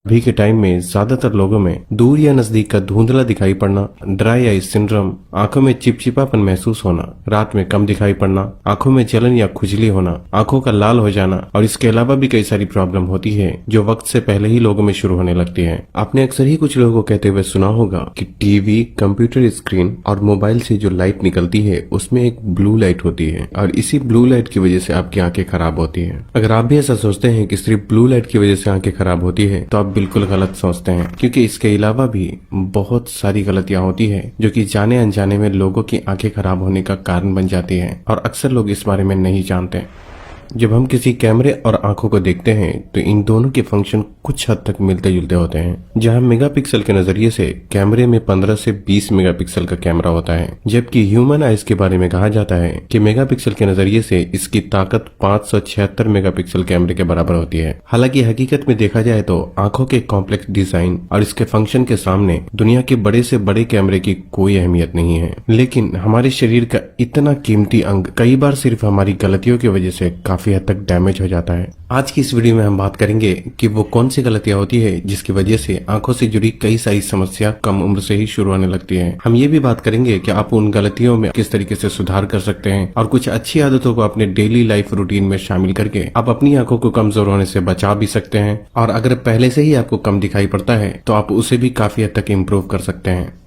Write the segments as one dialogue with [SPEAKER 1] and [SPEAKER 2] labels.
[SPEAKER 1] अभी के टाइम में ज्यादातर लोगों में दूर या नजदीक का धुंधला दिखाई पड़ना, ड्राई आई सिंड्रोम, आंखों में चिपचिपापन महसूस होना, रात में कम दिखाई पड़ना, आंखों में जलन या खुजली होना, आंखों का लाल हो जाना और इसके अलावा भी कई सारी प्रॉब्लम होती है जो वक्त से पहले ही लोगों में शुरू होने लगती है। आपने अक्सर ही कुछ लोगों को कहते हुए सुना होगा कि टीवी, कंप्यूटर स्क्रीन और मोबाइल से जो लाइट निकलती है उसमें एक ब्लू लाइट होती है और इसी ब्लू लाइट की वजह से आपकी आंखें खराब होती है। अगर आप भी ऐसा सोचते हैं कि सिर्फ ब्लू लाइट की वजह से आंखें खराब होती है तो आप बिल्कुल गलत सोचते हैं, क्योंकि इसके अलावा भी बहुत सारी गलतियां होती है जो कि जाने अनजाने में लोगों की आंखें खराब होने का कारण बन जाती है और अक्सर लोग इस बारे में नहीं जानते। जब हम किसी कैमरे और आंखों को देखते हैं तो इन दोनों के फंक्शन कुछ हद तक मिलते जुलते होते हैं। जहां मेगापिक्सल के नजरिए से कैमरे में 15 से 20 मेगापिक्सल का कैमरा होता है, जबकि ह्यूमन आइज के बारे में कहा जाता है कि मेगापिक्सल के नजरिए से इसकी ताकत 576 मेगापिक्सल कैमरे के बराबर होती है। हालांकि हकीकत में देखा जाए तो आंखों के कॉम्प्लेक्स डिजाइन और इसके फंक्शन के सामने दुनिया के बड़े से बड़े कैमरे की कोई अहमियत नहीं है। लेकिन हमारे शरीर का इतना कीमती अंग कई बार सिर्फ हमारी गलतियों की वजह से काफी हद तक डैमेज हो जाता है। आज की इस वीडियो में हम बात करेंगे कि वो कौन सी गलतियां होती है जिसकी वजह से आंखों से जुड़ी कई सारी समस्या कम उम्र से ही शुरू होने लगती है। हम ये भी बात करेंगे कि आप उन गलतियों में किस तरीके से सुधार कर सकते हैं और कुछ अच्छी आदतों को अपने डेली लाइफ रूटीन में शामिल करके आप अपनी आंखों को कमजोर होने से बचा भी सकते हैं और अगर पहले से ही आपको कम दिखाई पड़ता है तो आप उसे भी काफी हद तक इम्प्रूव कर सकते हैं।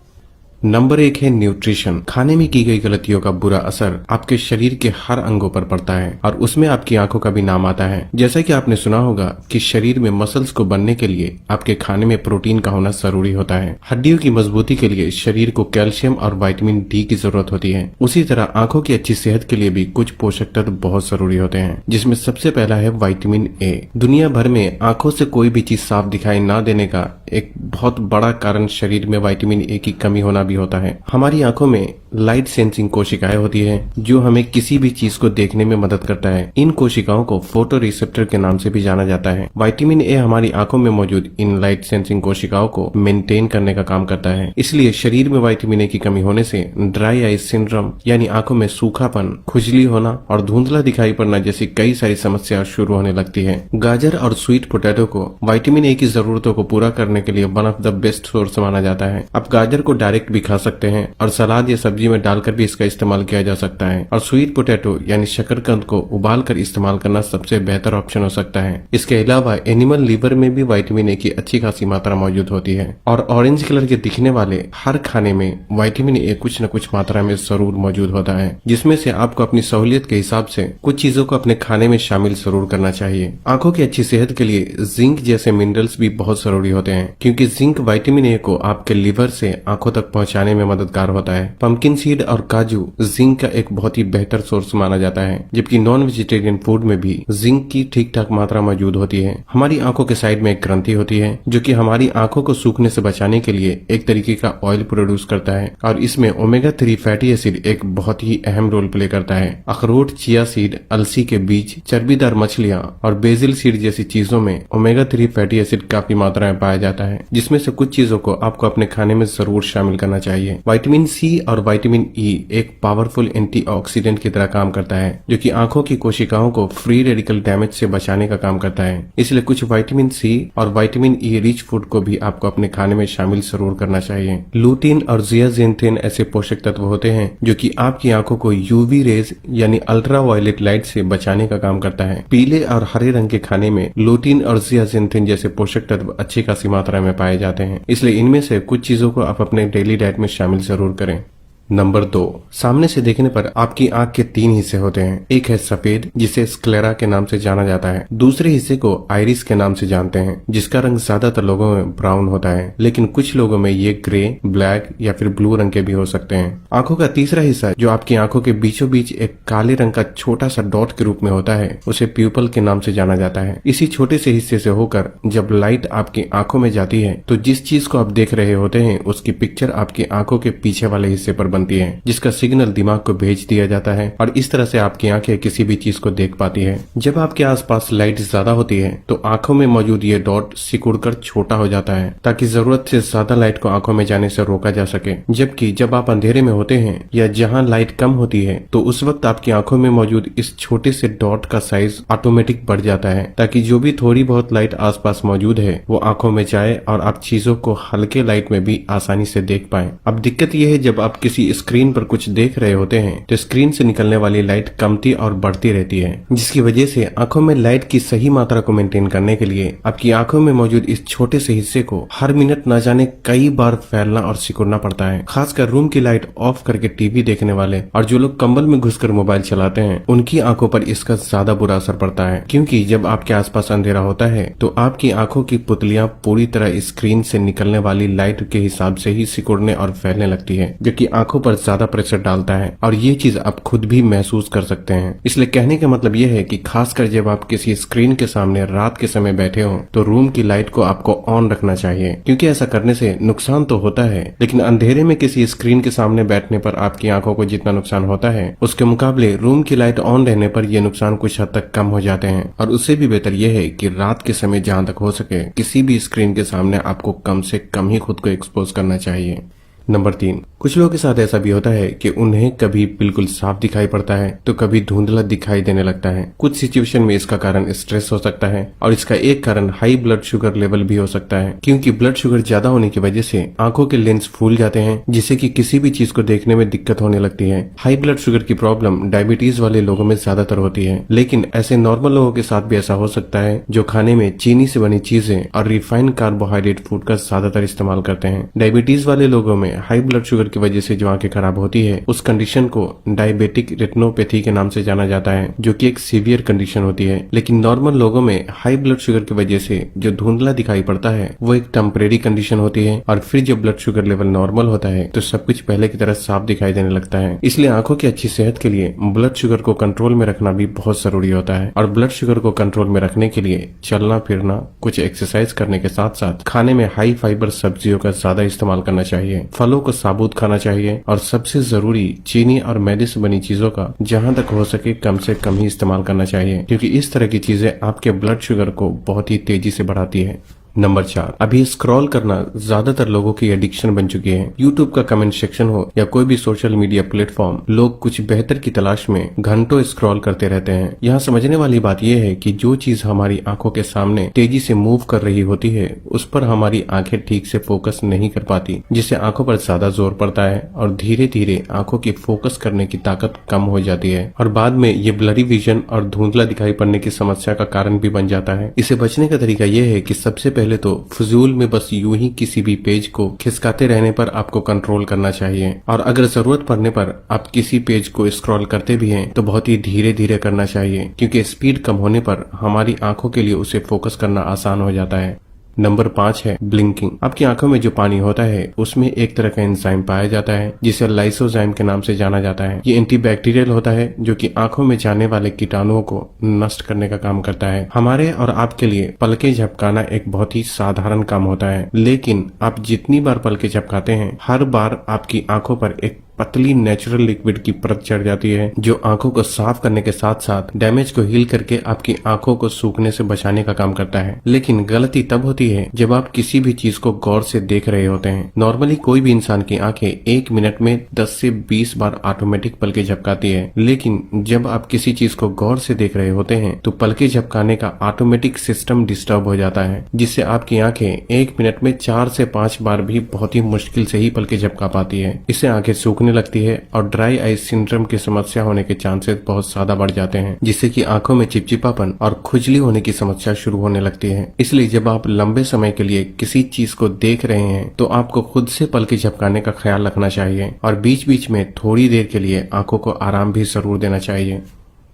[SPEAKER 1] नंबर 1 है न्यूट्रिशन। खाने में की गई गलतियों का बुरा असर आपके शरीर के हर अंगों पर पड़ता है और उसमें आपकी आंखों का भी नाम आता है। जैसा कि आपने सुना होगा कि शरीर में मसल्स को बनने के लिए आपके खाने में प्रोटीन का होना जरूरी होता है। हड्डियों की मजबूती के लिए शरीर को कैल्शियम और विटामिन डी की जरूरत होती है। उसी तरह आंखों की अच्छी सेहत के लिए भी कुछ पोषक तत्व बहुत जरूरी होते हैं, जिसमें सबसे पहला है विटामिन ए। दुनिया भर में आंखों से कोई भी चीज साफ दिखाई न देने का एक बहुत बड़ा कारण शरीर में विटामिन ए की कमी होना होता है। हमारी आंखों में लाइट सेंसिंग कोशिकाएं होती है जो हमें किसी भी चीज को देखने में मदद करता है। इन कोशिकाओं को फोटो रिसेप्टर के नाम से भी जाना जाता है। विटामिन ए हमारी आंखों में मौजूद इन लाइट सेंसिंग कोशिकाओं को मेंटेन करने का काम करता है। इसलिए शरीर में विटामिन ए की कमी होने से ड्राई आई सिंड्रोम यानी आंखों में सूखापन, खुजली होना और धुंधला दिखाई पड़ना जैसी कई सारी समस्या शुरू होने लगती है। गाजर और स्वीट पोटैटो को विटामिन ए की जरूरतों को पूरा करने के लिए one of the best source माना जाता है। आप गाजर को डायरेक्ट भी खा सकते हैं और सलाद या सब्जी में डालकर भी इसका इस्तेमाल किया जा सकता है और स्वीट पोटैटो यानी शकरकंद को उबालकर इस्तेमाल करना सबसे बेहतर ऑप्शन हो सकता है। इसके अलावा एनिमल लीवर में भी विटामिन ए की अच्छी खासी मात्रा मौजूद होती है और ऑरेंज कलर के दिखने वाले हर खाने में विटामिन ए कुछ न कुछ मात्रा में जरूर मौजूद होता है, जिसमें से आपको अपनी सहूलियत के हिसाब से कुछ चीजों को अपने खाने में शामिल जरूर करना चाहिए। आंखों की अच्छी सेहत के लिए जिंक जैसे मिनरल्स भी बहुत जरूरी होते हैं, क्योंकि जिंक विटामिन ए को आपके लिवर से आंखों तक पहुंचाने में मददगार होता है। पंपकिन सीड और काजू जिंक का एक बहुत ही बेहतर सोर्स माना जाता है, जबकि नॉन वेजिटेरियन फूड में भी जिंक की ठीक ठाक मात्रा मौजूद होती है। हमारी आंखों के साइड में एक ग्रंथि होती है जो कि हमारी आंखों को सूखने से बचाने के लिए एक तरीके का ऑयल प्रोड्यूस करता है और इसमें ओमेगा 3 फैटी एसिड एक बहुत ही अहम रोल प्ले करता है। अखरोट, चिया सीड, अलसी के बीज, चर्बीदार मछलियां और बेजिल सीड जैसी चीजों में ओमेगा 3 फैटी एसिड काफी मात्रा में पाया जाता है, जिसमें से कुछ चीजों को आपको अपने खाने में जरूर शामिल करना चाहिए। विटामिन सी और विटामिन ई एक पावरफुल एंटीऑक्सीडेंट की तरह काम करता है जो कि आंखों की कोशिकाओं को फ्री रेडिकल डैमेज से बचाने का काम करता है। इसलिए कुछ विटामिन सी और विटामिन ई रिच फूड को भी आपको अपने खाने में शामिल जरूर करना चाहिए। लूटीन और जियाजेंथिन ऐसे पोषक तत्व होते हैं जो कि आपकी आंखों को यूवी रेज यानी अल्ट्रा वायलेट लाइट से बचाने का काम करता है। पीले और हरे रंग के खाने में लूटीन और जियाजेंथिन जैसे पोषक तत्व अच्छी खासी मात्रा में पाए जाते हैं, इसलिए इनमें से कुछ चीजों को आप अपने डेली डाइट में शामिल जरूर करें। नंबर 2, सामने से देखने पर आपकी आंख के 3 हिस्से होते हैं। एक है सफेद, जिसे स्क्लेरा के नाम से जाना जाता है। दूसरे हिस्से को आइरिस के नाम से जानते हैं, जिसका रंग ज्यादातर लोगों में ब्राउन होता है, लेकिन कुछ लोगों में ये ग्रे, ब्लैक या फिर ब्लू रंग के भी हो सकते हैं। आंखों का तीसरा हिस्सा जो आपकी आंखों के बीचों बीच एक काले रंग का छोटा सा डॉट के रूप में होता है, उसे प्यूपल के नाम से जाना जाता है। इसी छोटे से हिस्से से होकर जब लाइट आपकी आंखों में जाती है तो जिस चीज को आप देख रहे होते हैं उसकी पिक्चर आपकी आंखों के पीछे वाले हिस्से पर बनती बनती है जिसका सिग्नल दिमाग को भेज दिया जाता है और इस तरह से आपकी आंखें किसी भी चीज को देख पाती है। जब आपके आसपास लाइट ज्यादा होती है तो आंखों में मौजूद ये डॉट सिकुड़कर छोटा हो जाता है ताकि जरूरत से ज्यादा लाइट को आंखों में जाने से रोका जा सके। जबकि जब आप अंधेरे में होते हैं या जहां लाइट कम होती है तो उस वक्त आपकी आंखों में मौजूद इस छोटे से डॉट का साइज ऑटोमेटिक बढ़ जाता है ताकि जो भी थोड़ी बहुत लाइट आसपास मौजूद है वो आंखों में जाए और आप चीजों को हल्के लाइट में भी आसानी से देख पाए। अब दिक्कत यह है जब आप किसी स्क्रीन पर कुछ देख रहे होते हैं तो स्क्रीन से निकलने वाली लाइट कमती और बढ़ती रहती है जिसकी वजह से आंखों में लाइट की सही मात्रा को मेंटेन करने के लिए आपकी आंखों में मौजूद इस छोटे से हिस्से को हर मिनट न जाने कई बार फैलना और सिकुड़ना पड़ता है। खासकर रूम की लाइट ऑफ करके टीवी देखने वाले और जो लोग कंबल में घुसकर मोबाइल चलाते हैं उनकी आंखों पर इसका ज्यादा बुरा असर पड़ता है क्योंकि जब आपके आसपास अंधेरा होता है तो आपकी आंखों की पुतलियां पूरी तरह स्क्रीन से निकलने वाली लाइट के हिसाब से ही सिकुड़ने और फैलने लगती है जो कि आंखों पर ज्यादा प्रेशर डालता है और ये चीज आप खुद भी महसूस कर सकते हैं। इसलिए कहने का मतलब यह है कि खासकर जब आप किसी स्क्रीन के सामने रात के समय बैठे हो तो रूम की लाइट को आपको ऑन रखना चाहिए क्योंकि ऐसा करने से नुकसान तो होता है लेकिन अंधेरे में किसी स्क्रीन के सामने बैठने पर आपकी आंखों को जितना नुकसान होता है उसके मुकाबले रूम की लाइट ऑन रहने पर यह नुकसान कुछ हद तक कम हो जाते हैं। और उससे भी बेहतर यह है कि रात के समय जहां तक हो सके किसी भी स्क्रीन के सामने आपको कम से कम ही खुद को एक्सपोज करना चाहिए। नंबर 3, कुछ लोगों के साथ ऐसा भी होता है कि उन्हें कभी बिल्कुल साफ दिखाई पड़ता है तो कभी धुंधला दिखाई देने लगता है। कुछ सिचुएशन में इसका कारण स्ट्रेस हो सकता है और इसका एक कारण हाई ब्लड शुगर लेवल भी हो सकता है क्योंकि ब्लड शुगर ज्यादा होने की वजह से आंखों के लेंस फूल जाते हैं जिससे कि किसी भी चीज को देखने में दिक्कत होने लगती है। हाई ब्लड शुगर की प्रॉब्लम डायबिटीज वाले लोगों में ज्यादातर होती है लेकिन ऐसे नॉर्मल लोगों के साथ भी ऐसा हो सकता है जो खाने में चीनी से बनी चीजें और रिफाइंड कार्बोहाइड्रेट फूड का ज्यादातर इस्तेमाल करते हैं। डायबिटीज वाले लोगों में हाई ब्लड शुगर की वजह से जो आंखें खराब होती है उस कंडीशन को डायबिटिक रेटिनोपैथी के नाम से जाना जाता है जो कि एक सीवियर कंडीशन होती है। लेकिन नॉर्मल लोगों में हाई ब्लड शुगर की वजह से जो धुंधला दिखाई पड़ता है वो एक टेम्परेरी कंडीशन होती है और फिर जब ब्लड शुगर लेवल नॉर्मल होता है तो सब कुछ पहले की तरह साफ दिखाई देने लगता है। इसलिए आंखों की अच्छी सेहत के लिए ब्लड शुगर को कंट्रोल में रखना भी बहुत जरूरी होता है और ब्लड शुगर को कंट्रोल में रखने के लिए चलना फिरना, कुछ एक्सरसाइज करने के साथ साथ खाने में हाई फाइबर सब्जियों का ज्यादा इस्तेमाल करना चाहिए, फलों को साबुत खाना चाहिए और सबसे जरूरी चीनी और मैदे से बनी चीजों का जहां तक हो सके कम से कम ही इस्तेमाल करना चाहिए क्योंकि इस तरह की चीजें आपके ब्लड शुगर को बहुत ही तेजी से बढ़ाती है। नंबर 4, अभी स्क्रॉल करना ज्यादातर लोगों की एडिक्शन बन चुकी है। यूट्यूब का कमेंट सेक्शन हो या कोई भी सोशल मीडिया प्लेटफॉर्म, लोग कुछ बेहतर की तलाश में घंटों स्क्रॉल करते रहते हैं। यहाँ समझने वाली बात यह है कि जो चीज हमारी आंखों के सामने तेजी से मूव कर रही होती है उस पर हमारी आंखें ठीक से फोकस नहीं कर पाती जिससे आंखों पर ज्यादा जोर पड़ता है और धीरे धीरे आंखों की फोकस करने की ताकत कम हो जाती है और बाद में ये ब्लरी विजन और धुंधला दिखाई पड़ने की समस्या का कारण भी बन जाता है। इसे बचने का तरीका यह है कि सबसे पहले तो फजूल में बस यूं ही किसी भी पेज को खिसकाते रहने पर आपको कंट्रोल करना चाहिए और अगर जरूरत पड़ने पर आप किसी पेज को स्क्रॉल करते भी हैं तो बहुत ही धीरे धीरे करना चाहिए क्योंकि स्पीड कम होने पर हमारी आंखों के लिए उसे फोकस करना आसान हो जाता है। नंबर 5 है ब्लिंकिंग। आपकी आंखों में जो पानी होता है उसमें एक तरह का एंजाइम पाया जाता है जिसे लाइसोजाइम के नाम से जाना जाता है। ये एंटीबैक्टीरियल होता है जो कि आंखों में जाने वाले कीटाणुओं को नष्ट करने का काम करता है। हमारे और आपके लिए पलकें झपकाना एक बहुत ही साधारण काम होता है लेकिन आप जितनी बार पलकें झपकाते हैं हर बार आपकी आंखों पर एक पतली नेचुरल लिक्विड की परत चढ़ जाती है जो आंखों को साफ करने के साथ साथ डैमेज को हील करके आपकी आंखों को सूखने से बचाने का काम करता है। लेकिन गलती तब होती है जब आप किसी भी चीज को गौर से देख रहे होते हैं। नॉर्मली कोई भी इंसान की आंखें 1 मिनट में 10 से 20 बार ऑटोमेटिक पलकें झपकाती है लेकिन जब आप किसी चीज को गौर से देख रहे होते हैं तो पलकें झपकाने का ऑटोमेटिक सिस्टम डिस्टर्ब हो जाता है जिससे आपकी आंखें 1 मिनट में 4 से 5 बार भी बहुत ही मुश्किल से ही पलकें झपका पाती है। इससे आंखें सूखने लगती है और ड्राई आई सिंड्रोम की समस्या होने के चांसेस बहुत ज्यादा बढ़ जाते हैं जिससे कि आंखों में चिपचिपापन और खुजली होने की समस्या शुरू होने लगती है। इसलिए जब आप लंबे समय के लिए किसी चीज को देख रहे हैं तो आपको खुद से पलकें झपकाने का ख्याल रखना चाहिए और बीच बीच में थोड़ी देर के लिए आंखों को आराम भी जरूर देना चाहिए।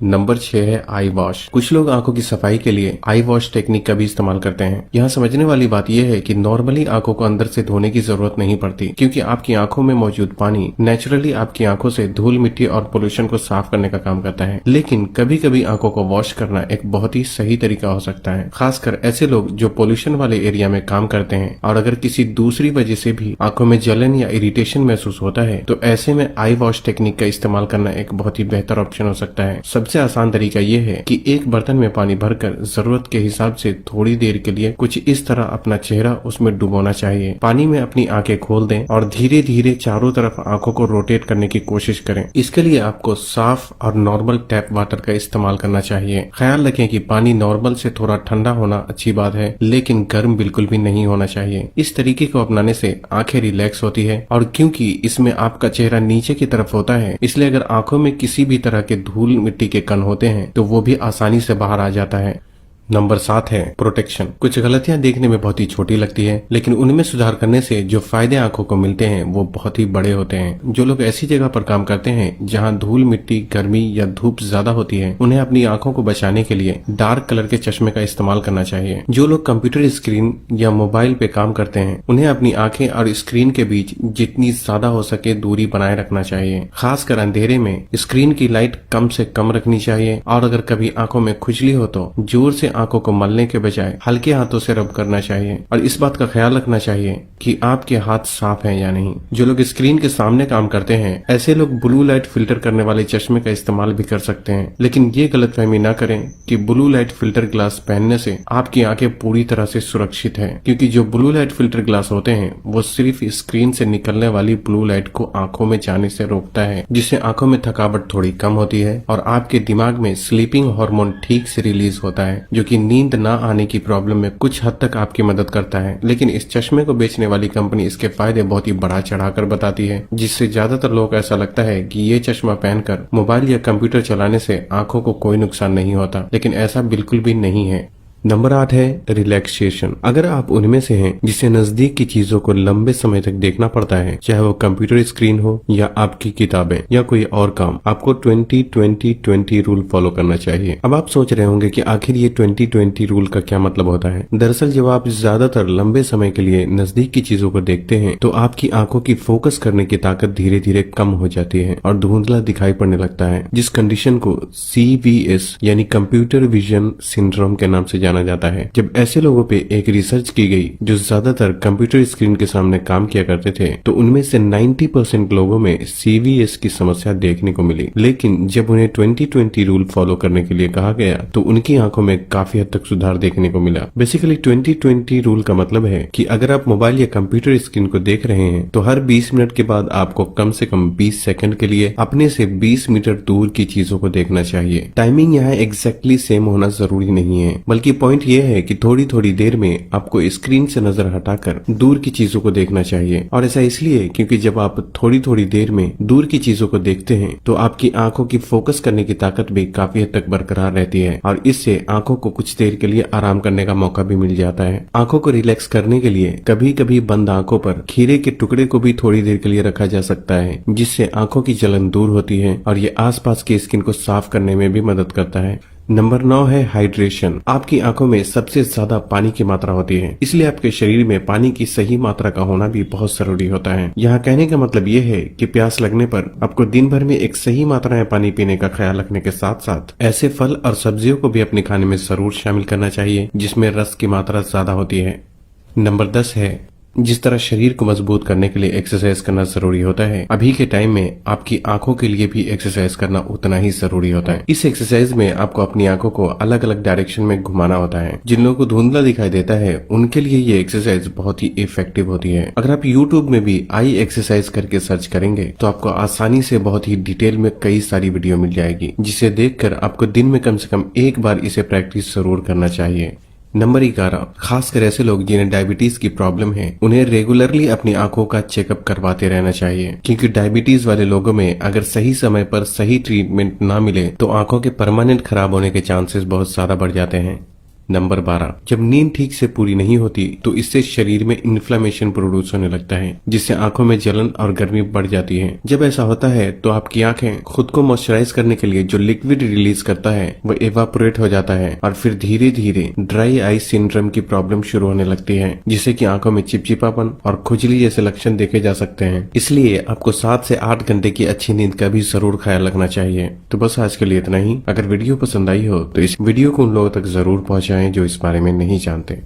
[SPEAKER 1] नंबर 6 है आई वॉश। कुछ लोग आंखों की सफाई के लिए आई वॉश टेक्निक का भी इस्तेमाल करते हैं। यहाँ समझने वाली बात यह है कि नॉर्मली आंखों को अंदर से धोने की जरूरत नहीं पड़ती, क्योंकि आपकी आंखों में मौजूद पानी नेचुरली आपकी आंखों से धूल मिट्टी और पोल्यूशन को साफ करने का काम करता है। लेकिन कभी कभी आंखों को वॉश करना एक बहुत ही सही तरीका हो सकता है, खासकर ऐसे लोग जो पोल्यूशन वाले एरिया में काम करते हैं और अगर किसी दूसरी वजह से भी आंखों में जलन या इरिटेशन महसूस होता है तो ऐसे में आई वॉश टेक्निक का इस्तेमाल करना एक बहुत ही बेहतर ऑप्शन हो सकता है। सबसे आसान तरीका यह है कि एक बर्तन में पानी भरकर जरूरत के हिसाब से थोड़ी देर के लिए कुछ इस तरह अपना चेहरा उसमें डुबोना चाहिए। पानी में अपनी आंखें खोल दें और धीरे धीरे चारों तरफ आंखों को रोटेट करने की कोशिश करें। इसके लिए आपको साफ और नॉर्मल टैप वाटर का इस्तेमाल करना चाहिए। ख्याल रखें कि पानी नॉर्मल से थोड़ा ठंडा होना अच्छी बात है, लेकिन गर्म बिल्कुल भी नहीं होना चाहिए। इस तरीके को अपनाने से आंखें रिलैक्स होती है और क्योंकि इसमें आपका चेहरा नीचे की तरफ होता है, इसलिए अगर आंखों में किसी भी तरह के धूल मिट्टी के कण होते हैं तो वो भी आसानी से बाहर आ जाता है। नंबर 7 है प्रोटेक्शन। कुछ गलतियां देखने में बहुत ही छोटी लगती है, लेकिन उनमें सुधार करने से जो फायदे आंखों को मिलते हैं वो बहुत ही बड़े होते हैं। जो लोग ऐसी जगह पर काम करते हैं जहां धूल मिट्टी गर्मी या धूप ज्यादा होती है, उन्हें अपनी आंखों को बचाने के लिए डार्क कलर के चश्मे का इस्तेमाल करना चाहिए। जो लोग कंप्यूटर स्क्रीन या मोबाइल पे काम करते हैं, उन्हें अपनी आंखें और स्क्रीन के बीच जितनी ज्यादा हो सके दूरी बनाए रखना चाहिए। खासकर अंधेरे में स्क्रीन की लाइट कम से कम रखनी चाहिए और अगर कभी आंखों में खुजली हो तो जोर से आंखों को मलने के बजाय हल्के हाथों से रब करना चाहिए और इस बात का ख्याल रखना चाहिए कि आपके हाथ साफ हैं या नहीं। जो लोग स्क्रीन के सामने काम करते हैं, ऐसे लोग ब्लू लाइट फिल्टर करने वाले चश्मे का इस्तेमाल भी कर सकते हैं, लेकिन ये गलतफहमी न करें कि ब्लू लाइट फिल्टर ग्लास पहनने से आपकी आंखें पूरी तरह से सुरक्षित है, क्योंकि जो ब्लू लाइट फिल्टर ग्लास होते हैं वो सिर्फ स्क्रीन से निकलने वाली ब्लू लाइट को आंखों में जाने से रोकता है, जिससे आंखों में थकावट थोड़ी कम होती है और आपके दिमाग में स्लीपिंग हार्मोन ठीक से रिलीज होता है, जो कि नींद न आने की प्रॉब्लम में कुछ हद तक आपकी मदद करता है। लेकिन इस चश्मे को बेचने वाली कंपनी इसके फायदे बहुत ही बढ़ा चढ़ाकर बताती है, जिससे ज्यादातर लोग ऐसा लगता है कि ये चश्मा पहनकर मोबाइल या कंप्यूटर चलाने से आंखों को कोई नुकसान नहीं होता, लेकिन ऐसा बिल्कुल भी नहीं है। नंबर 8 है रिलैक्सेशन। अगर आप उनमें से हैं जिसे नजदीक की चीजों को लंबे समय तक देखना पड़ता है, चाहे वो कंप्यूटर स्क्रीन हो या आपकी किताबें या कोई और काम, आपको 20-20-20 रूल फॉलो करना चाहिए। अब आप सोच रहे होंगे कि आखिर ये 20-20 रूल का क्या मतलब होता है। दरअसल जब आप ज्यादातर लंबे समय के लिए नजदीक की चीजों को देखते हैं तो आपकी आंखों की फोकस करने की ताकत धीरे धीरे कम हो जाती है और धुंधला दिखाई पड़ने लगता है, जिस कंडीशन को CVS यानी कंप्यूटर विजन सिंड्रोम के नाम से जाना जाता है। जब ऐसे लोगों पे एक रिसर्च की गई जो ज्यादातर कंप्यूटर स्क्रीन के सामने काम किया करते थे, तो उनमें से 90% लोगों में CVS की समस्या देखने को मिली। लेकिन जब उन्हें 20-20 रूल फॉलो करने के लिए कहा गया तो उनकी आंखों में काफी हद तक सुधार देखने को मिला। बेसिकली 20-20 रूल का मतलब है कि अगर आप मोबाइल या कंप्यूटर स्क्रीन को देख रहे हैं तो हर 20 मिनट के बाद आपको कम से कम 20 सेकंड के लिए अपने से 20 मीटर दूर की चीजों को देखना चाहिए। टाइमिंग यहाँ एग्जैक्टली सेम होना जरूरी नहीं है, बल्कि पॉइंट ये है कि थोड़ी थोड़ी देर में आपको स्क्रीन से नजर हटाकर दूर की चीजों को देखना चाहिए। और ऐसा इसलिए क्योंकि जब आप थोड़ी थोड़ी देर में दूर की चीजों को देखते हैं तो आपकी आंखों की फोकस करने की ताकत भी काफी हद तक बरकरार रहती है और इससे आंखों को कुछ देर के लिए आराम करने का मौका भी मिल जाता है। आंखों को रिलैक्स करने के लिए कभी कभी बंद आंखों पर खीरे के टुकड़े को भी थोड़ी देर के लिए रखा जा सकता है, जिससे आंखों की जलन दूर होती है और ये आसपास की स्किन को साफ करने में भी मदद करता है। नंबर 9 है हाइड्रेशन। आपकी आंखों में सबसे ज्यादा पानी की मात्रा होती है, इसलिए आपके शरीर में पानी की सही मात्रा का होना भी बहुत जरूरी होता है। यहाँ कहने का मतलब ये है कि प्यास लगने पर आपको दिन भर में एक सही मात्रा में पानी पीने का ख्याल रखने के साथ साथ ऐसे फल और सब्जियों को भी अपने खाने में जरूर शामिल करना चाहिए जिसमें रस की मात्रा ज्यादा होती है। नंबर 10 है जिस तरह शरीर को मजबूत करने के लिए एक्सरसाइज करना जरूरी होता है, अभी के टाइम में आपकी आंखों के लिए भी एक्सरसाइज करना उतना ही जरूरी होता है। इस एक्सरसाइज में आपको अपनी आंखों को अलग अलग डायरेक्शन में घुमाना होता है। जिन लोगों को धुंधला दिखाई देता है उनके लिए ये एक्सरसाइज बहुत ही इफेक्टिव होती है। अगर आप यूट्यूब में भी आई एक्सरसाइज करके सर्च करेंगे तो आपको आसानी से बहुत ही डिटेल में कई सारी वीडियो मिल जाएगी, जिसे देखकर आपको दिन में कम से कम एक बार इसे प्रैक्टिस जरूर करना चाहिए। नंबर 11, खासकर ऐसे लोग जिन्हें डायबिटीज की प्रॉब्लम है, उन्हें रेगुलरली अपनी आंखों का चेकअप करवाते रहना चाहिए, क्योंकि डायबिटीज वाले लोगों में अगर सही समय पर सही ट्रीटमेंट ना मिले तो आंखों के परमानेंट खराब होने के चांसेस बहुत ज्यादा बढ़ जाते हैं। नंबर 12, जब नींद ठीक से पूरी नहीं होती तो इससे शरीर में इन्फ्लेमेशन प्रोड्यूस होने लगता है, जिससे आंखों में जलन और गर्मी बढ़ जाती है। जब ऐसा होता है तो आपकी आंखें खुद को मॉइस्चराइज करने के लिए जो लिक्विड रिलीज करता है वो इवापोरेट हो जाता है और फिर धीरे धीरे ड्राई आई सिंड्रोम की प्रॉब्लम शुरू होने लगती है, जिससे कि आंखों में चिपचिपापन और खुजली जैसे लक्षण देखे जा सकते हैं। इसलिए आपको 7 से 8 घंटे की अच्छी नींद का भी जरूर ख्याल रखना चाहिए। तो बस आज के लिए इतना ही। अगर वीडियो पसंद आई हो तो इस वीडियो को उन लोगों तक जरूर पहुंचाएं जो इस बारे में नहीं जानते।